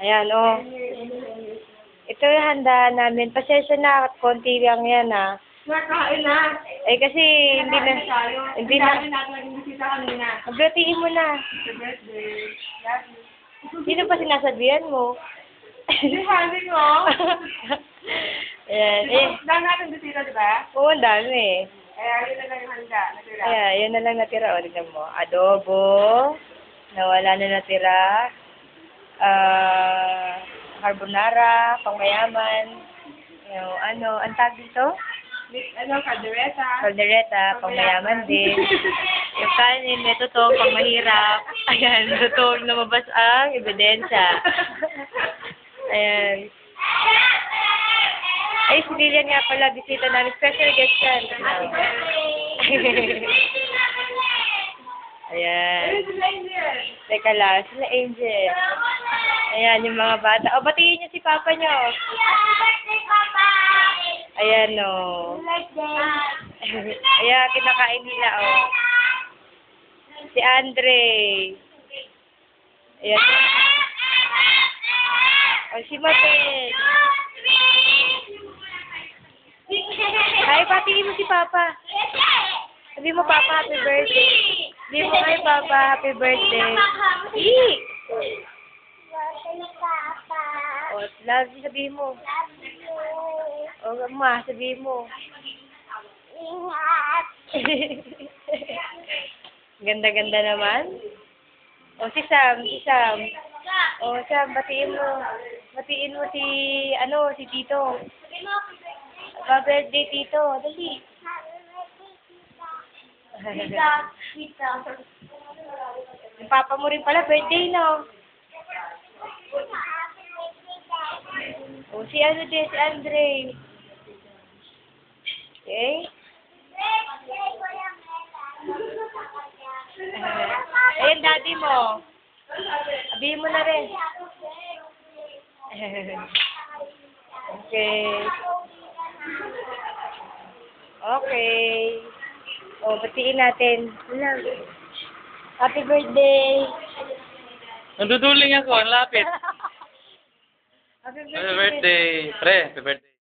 Ayan, oh. Ito yung handa namin. Pasensya na, konti lang yan, ah. Nakain na. Eh, kasi hindi na, hindi na. natin nag-bisita kanina. Maglutiin mo na. Happy birthday. Sino pa sinasabihan mo? Hindi, sabi ko. Ayan, eh. Dahil natin bisita, di ba? Oo, ang dami, eh. Yun na lang yung handa. Natira. Ayan, yun na lang natira. O, tignan mo. Adobo. Nawala na natira. Carbonara, pangmayaman. Yung ang tag dito? Caldereta. Caldereta, pangmayaman din. Yung kanin, may totoo, pang mahirap. Ayan, totoo lumabas ang ebidensya. Ayan. Ay, si Lilian nga pala, bisita namin. Special guest yan. Ayan. Teka lang, sila Angel. Ayan, yung mga bata. O, batiin niyo si Papa niyo. Ayan, o. Ayan, kinakain nila, o. Si Andre. Ayan. O, si Mabel. Ay, batiin mo si Papa. Sabi mo, Papa, happy birthday. Sabi mo, ay, Papa, happy birthday. Eee! O, love you, sabihin mo. O, ma, sabihin mo. Ganda-ganda naman. O, si Sam. O, Sam, batiin mo. Batiin mo si, si Tito. Happy birthday, Tito. Dali. Yung papa mo rin pala, birthday, no? O, si si Andre. Okay? Ayan, daddy mo. Sabihin mo na rin. Okay. Okay. O, batiin natin. Happy birthday. Nanduduling ako, ang lapit. Happy Happy birthday. Pre, happy birthday.